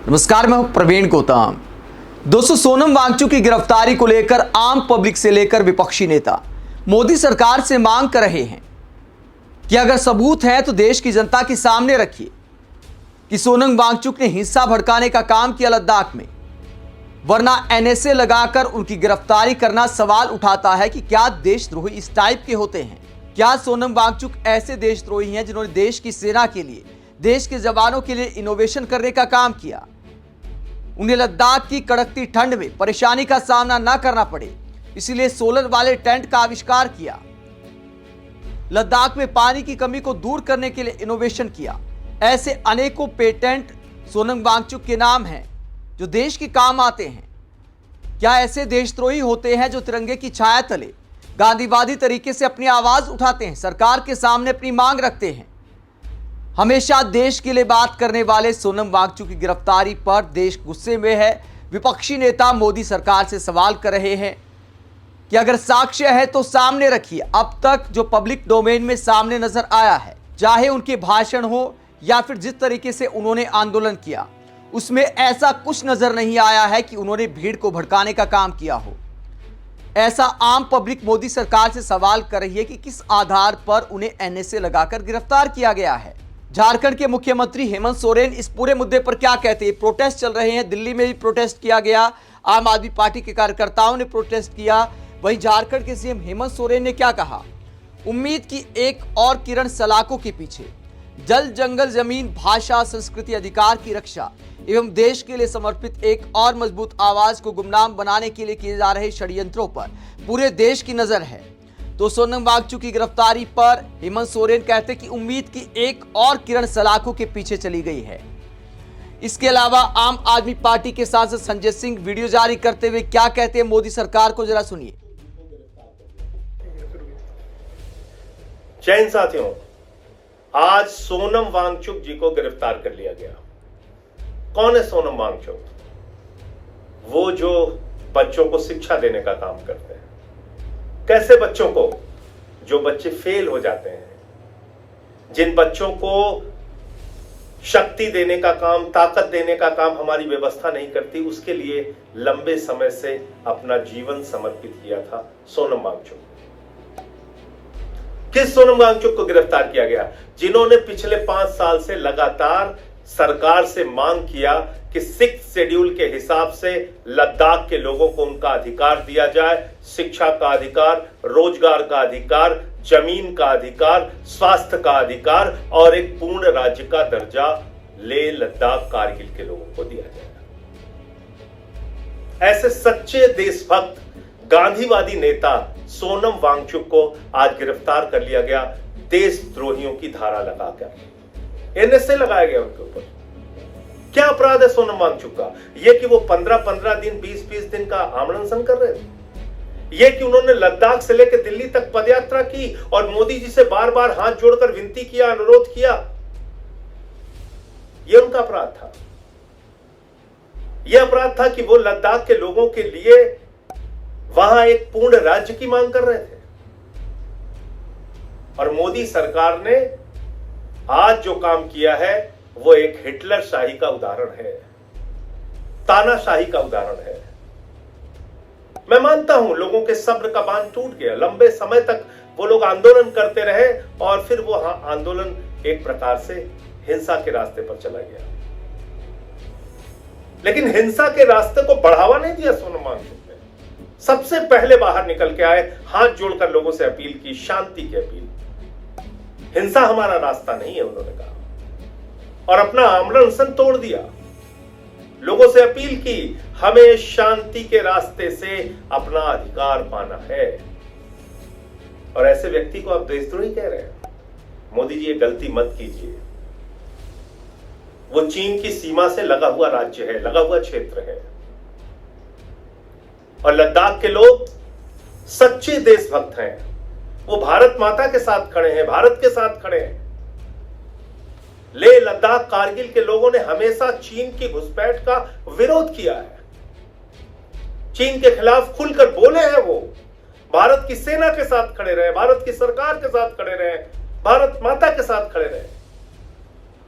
नमस्कार, मैं हूं प्रवीण गौतम। दोस्तों, सोनम वांगचुक की गिरफ्तारी को लेकर आम पब्लिक से लेकर विपक्षी नेता मोदी सरकार से मांग कर रहे हैं कि अगर सबूत है तो देश की जनता के सामने रखिए कि सोनम वांगचुक ने हिंसा भड़काने का काम किया लद्दाख में, वरना एनएसए लगाकर उनकी गिरफ्तारी करना सवाल उठाता है कि क्या देशद्रोही इस टाइप के होते हैं। क्या सोनम वांगचुक ऐसे देशद्रोही हैं जिन्होंने देश की सेना के लिए, देश के जवानों के लिए इनोवेशन करने का काम किया, उन्हें लद्दाख की कड़कती ठंड में परेशानी का सामना न करना पड़े, इसलिए सोलर वाले टेंट का आविष्कार किया, लद्दाख में पानी की कमी को दूर करने के लिए इनोवेशन किया। ऐसे अनेकों पेटेंट सोनम वांगचुक के नाम हैं जो देश के काम आते हैं। क्या ऐसे देशद्रोही होते हैं जो तिरंगे की छाया तले गांधीवादी तरीके से अपनी आवाज उठाते हैं, सरकार के सामने अपनी मांग रखते हैं? हमेशा देश के लिए बात करने वाले सोनम वांगचुक की गिरफ्तारी पर देश गुस्से में है। विपक्षी नेता मोदी सरकार से सवाल कर रहे हैं कि अगर साक्ष्य है तो सामने रखिए। अब तक जो पब्लिक डोमेन में सामने नजर आया है, चाहे उनके भाषण हो या फिर जिस तरीके से उन्होंने आंदोलन किया, उसमें ऐसा कुछ नजर नहीं आया है कि उन्होंने भीड़ को भड़काने का काम किया हो। ऐसा आम पब्लिक मोदी सरकार से सवाल कर रही है कि किस आधार पर उन्हें एनएसए लगाकर गिरफ्तार किया गया है। झारखंड के मुख्यमंत्री हेमंत सोरेन इस पूरे मुद्दे पर क्या कहते हैं? प्रोटेस्ट चल रहे हैं, दिल्ली में भी प्रोटेस्ट किया गया, आम आदमी पार्टी के कार्यकर्ताओं ने प्रोटेस्ट किया। वहीं झारखंड के सीएम हेमंत सोरेन ने क्या कहा? उम्मीद की एक और किरण सलाखों के पीछे, जल जंगल जमीन भाषा संस्कृति अधिकार की रक्षा एवं देश के लिए समर्पित एक और मजबूत आवाज को गुमनाम बनाने के लिए किए जा रहे षड्यंत्रों पर पूरे देश की नजर है। तो सोनम वांगचुक की गिरफ्तारी पर हेमंत सोरेन कहते कि उम्मीद की एक और किरण सलाखों के पीछे चली गई है। इसके अलावा आम आदमी पार्टी के सांसद संजय सिंह वीडियो जारी करते हुए क्या कहते हैं मोदी सरकार को, जरा सुनिए। जय हिंद साथियों, आज सोनम वांगचुक जी को गिरफ्तार कर लिया गया। कौन है सोनम वांगचुक? वो जो बच्चों को शिक्षा देने का काम करते हैं। कैसे बच्चों को? जो बच्चे फेल हो जाते हैं, जिन बच्चों को शक्ति देने का काम, ताकत देने का काम हमारी व्यवस्था नहीं करती, उसके लिए लंबे समय से अपना जीवन समर्पित किया था सोनम वांगचुक। किस सोनम वांगचुक को गिरफ्तार किया गया? जिन्होंने पिछले 5 साल से लगातार सरकार से मांग किया कि 6th शेड्यूल के हिसाब से लद्दाख के लोगों को उनका अधिकार दिया जाए, शिक्षा का अधिकार, रोजगार का अधिकार, जमीन का अधिकार, स्वास्थ्य का अधिकार और एक पूर्ण राज्य का दर्जा लेह लद्दाख कारगिल के लोगों को दिया जाए। ऐसे सच्चे देशभक्त गांधीवादी नेता सोनम वांगचुक को आज गिरफ्तार कर लिया गया, देशद्रोहियों की धारा लगाकर एनएसए लगाया गया उनके ऊपर। क्या अपराध है सोनम वांगचुक का? यह कि वो 15-15 दिन, 20-20 दिन का आमरण अनशन कर रहे थे, यह कि उन्होंने लद्दाख से लेकर दिल्ली तक पदयात्रा की और मोदी जी से बार बार हाथ जोड़कर विनती किया, अनुरोध किया, यह उनका अपराध था। यह अपराध था कि वो लद्दाख के लोगों के लिए वहां एक पूर्ण राज्य की मांग कर रहे थे। और मोदी सरकार ने आज जो काम किया है वो एक हिटलर शाही का उदाहरण है, तानाशाही का उदाहरण है। मैं मानता हूं लोगों के सब्र का बांध टूट गया, लंबे समय तक वो लोग आंदोलन करते रहे और फिर वो आंदोलन एक प्रकार से हिंसा के रास्ते पर चला गया। लेकिन हिंसा के रास्ते को बढ़ावा नहीं दिया सोनम वांगचुक ने। सबसे पहले बाहर निकल के आए, हाथ जोड़कर लोगों से अपील की, शांति की अपील। हिंसा हमारा रास्ता नहीं है, उन्होंने कहा, और अपना आमरण अनशन तोड़ दिया। लोगों से अपील की, हमें शांति के रास्ते से अपना अधिकार पाना है। और ऐसे व्यक्ति को आप देशद्रोही कह रहे हैं? मोदी जी, ये गलती मत कीजिए। वो चीन की सीमा से लगा हुआ राज्य है, लगा हुआ क्षेत्र है, और लद्दाख के लोग सच्चे देशभक्त हैं। वो भारत माता के साथ खड़े हैं, भारत के साथ खड़े हैं। लेह लद्दाख कारगिल के लोगों ने हमेशा चीन की घुसपैठ का विरोध किया है, चीन के खिलाफ खुलकर बोले हैं। वो भारत की सेना के साथ खड़े रहे, भारत की सरकार के साथ खड़े रहे, भारत माता के साथ खड़े रहे।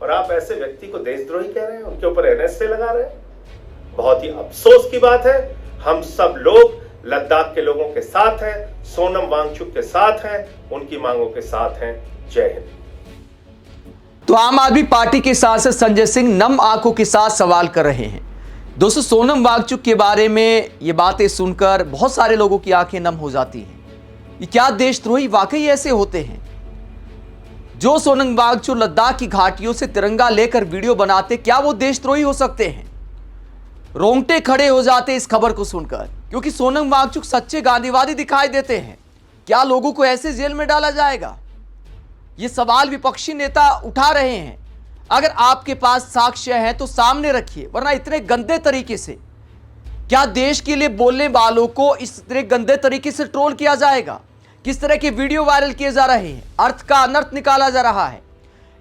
और आप ऐसे व्यक्ति को देशद्रोही कह रहे हैं, उनके ऊपर एनएसए लगा रहे हैं। बहुत ही अफसोस की बात है। हम सब लोग लद्दाख के लोगों के साथ हैं, सोनम वांगचुक के साथ हैं, उनकी मांगों के साथ हैं। जय हिंद। तो आम आदमी पार्टी के सांसद संजय सिंह नम आंखों के साथ सवाल कर रहे हैं। दोस्तों, सोनम वांगचुक के बारे में ये बातें सुनकर बहुत सारे लोगों की आंखें नम हो जाती हैं। ये क्या देशद्रोही वाकई ऐसे होते हैं? जो सोनम वांगचुक लद्दाख की घाटियों से तिरंगा लेकर वीडियो बनाते, क्या वो देशद्रोही हो सकते हैं? रोंगटे खड़े हो जाते इस खबर को सुनकर, क्योंकि सोनम वांगचुक सच्चे गांधीवादी दिखाई देते हैं। क्या लोगों को ऐसे जेल में डाला जाएगा? ये सवाल विपक्षी नेता उठा रहे हैं। अगर आपके पास साक्ष्य है तो सामने रखिए, वरना इतने गंदे तरीके से क्या देश के लिए बोलने वालों को इस तरह गंदे तरीके से ट्रोल किया जाएगा? किस तरह के वीडियो वायरल किए जा रहे हैं, अर्थ का अनर्थ निकाला जा रहा है।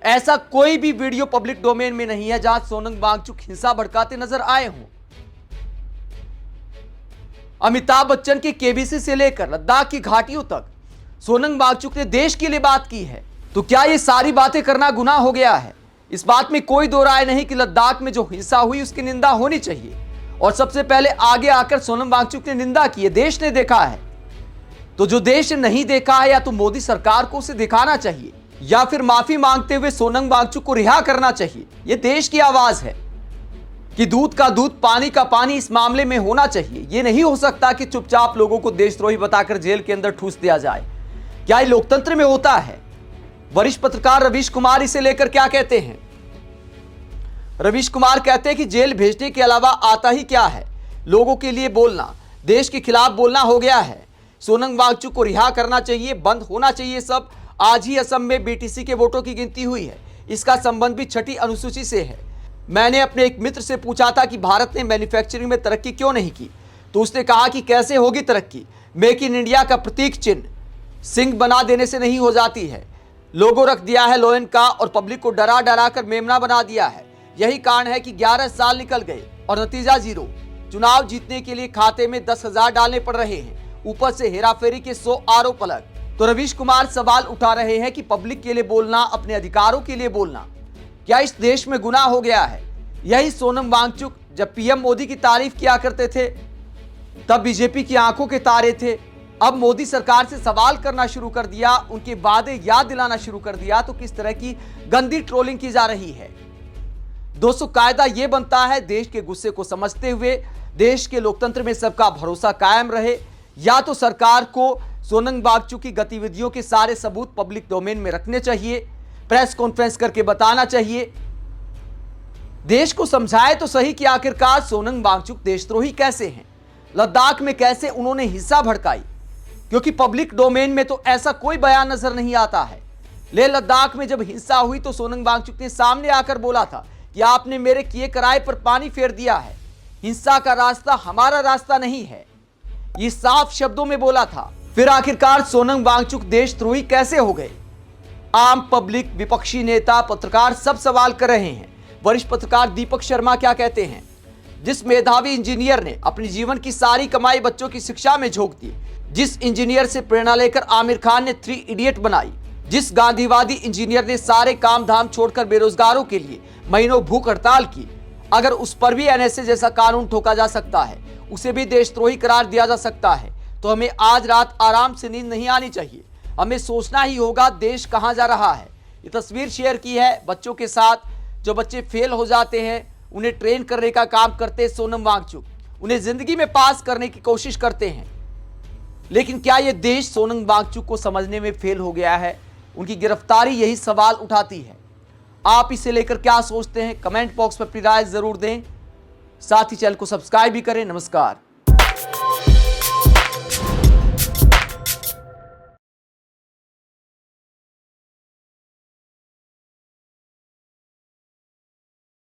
ऐसा कोई भी वीडियो पब्लिक डोमेन में नहीं है जहां सोनम वांगचुक हिंसा भड़काते नजर आए हों। अमिताभ बच्चन के केबीसी से लेकर लद्दाख की घाटियों तक सोनम वांगचुक ने देश के लिए बात की है। तो क्या ये सारी बातें करना गुनाह हो गया है? इस बात में कोई दो राय नहीं कि लद्दाख में जो हिंसा हुई उसकी निंदा होनी चाहिए, और सबसे पहले आगे आकर सोनम वांगचुक ने निंदा की है। देश ने देखा है, तो जो देश ने नहीं देखा है, या तो मोदी सरकार को उसे दिखाना चाहिए, या फिर माफी मांगते हुए सोनम वांगचुक को रिहा करना चाहिए। यह देश की आवाज है कि दूध का दूध, पानी का पानी इस मामले में होना चाहिए। यह नहीं हो सकता कि चुपचाप लोगों को देशद्रोही बताकर जेल के अंदर ठूस दिया जाए। क्या यह लोकतंत्र में होता है? वरिष्ठ पत्रकार रवीश कुमार इसे लेकर क्या कहते हैं? रवीश कुमार कहते हैं कि जेल भेजने के अलावा आता ही क्या है? लोगों के लिए बोलना, देश के खिलाफ बोलना हो गया है। सोनम वांगचुक को रिहा करना चाहिए, बंद होना चाहिए सब। आज ही असम में बीटीसी के वोटों की गिनती हुई है, इसका संबंध भी 6ठी अनुसूची से है। मैंने अपने एक मित्र से पूछा था कि भारत ने मैन्युफैक्चरिंग में तरक्की क्यों नहीं की, तो उसने कहा कि कैसे होगी तरक्की, मेक इन इंडिया का प्रतीक चिन्ह सिंह बना देने से नहीं हो जाती है। लोगो रख दिया है लोयन का और पब्लिक को डरा डरा कर मेमना बना दिया है। यही कारण है कि 11 साल निकल गए और नतीजा जीरो। चुनाव जीतने के लिए खाते में 10,000 डालने पड़ रहे हैं, ऊपर से हेराफेरी के 100 आरोप अलग। तो रवीश कुमार सवाल उठा रहे हैं कि पब्लिक के लिए बोलना, अपने अधिकारों के लिए बोलना, क्या इस देश में गुनाह हो गया है? यही सोनम वांगचुक जब पीएम मोदी की तारीफ किया करते थे तब बीजेपी की आंखों के तारे थे। अब मोदी सरकार से सवाल करना शुरू कर दिया, उनके वादे याद दिलाना शुरू कर दिया, तो किस तरह की गंदी ट्रोलिंग की जा रही है। दोस्तों, कायदा यह बनता है देश के गुस्से को समझते हुए देश के लोकतंत्र में सबका भरोसा कायम रहे, या तो सरकार को सोनम वांगचुक की गतिविधियों के सारे सबूत पब्लिक डोमेन में रखने चाहिए, प्रेस कॉन्फ्रेंस करके बताना चाहिए, देश को समझाए तो सही कि आखिरकार सोनम वांगचुक देशद्रोही कैसे हैं, लद्दाख में कैसे उन्होंने हिंसा भड़काई। क्योंकि पब्लिक डोमेन में तो ऐसा कोई बयान नजर नहीं आता है। लेह लद्दाख में जब हिंसा हुई तो सोनम वांगचुक ने सामने आकर बोला था कि आपने मेरे किए कराए पर पानी फेर दिया है, हिंसा का रास्ता हमारा रास्ता नहीं है, ये साफ शब्दों में बोला था। फिर आखिरकार सोनम वांगचुक देशद्रोही कैसे हो गए? आम पब्लिक, विपक्षी नेता, पत्रकार सब सवाल कर रहे हैं। वरिष्ठ पत्रकार दीपक शर्मा क्या कहते हैं? जिस मेधावी इंजीनियर ने अपने जीवन की सारी कमाई बच्चों की शिक्षा में झोंक दी, जिस इंजीनियर से प्रेरणा लेकर आमिर खान ने 3 इडियट बनाई, जिस गांधीवादी इंजीनियर ने सारे काम धाम छोड़कर बेरोजगारों के लिए महीनों भूख हड़ताल की, अगर उस पर भी एनएसए जैसा कानून ठोका जा सकता है, उसे भी देशद्रोही करार दिया जा सकता है, तो हमें आज रात आराम से नींद नहीं आनी चाहिए। हमें सोचना ही होगा देश कहां जा रहा है। ये तस्वीर शेयर की है बच्चों के साथ, जो बच्चे फेल हो जाते हैं उन्हें ट्रेन करने का काम करते हैं सोनम वांगचुक, उन्हें जिंदगी में पास करने की कोशिश करते हैं। लेकिन क्या यह देश सोनम वांगचुक को समझने में फेल हो गया है? उनकी गिरफ्तारी यही सवाल उठाती है। आप इसे लेकर क्या सोचते हैं? कमेंट बॉक्स में अपनी राय जरूर दें। साथ ही चैनल को सब्सक्राइब भी करें। नमस्कार।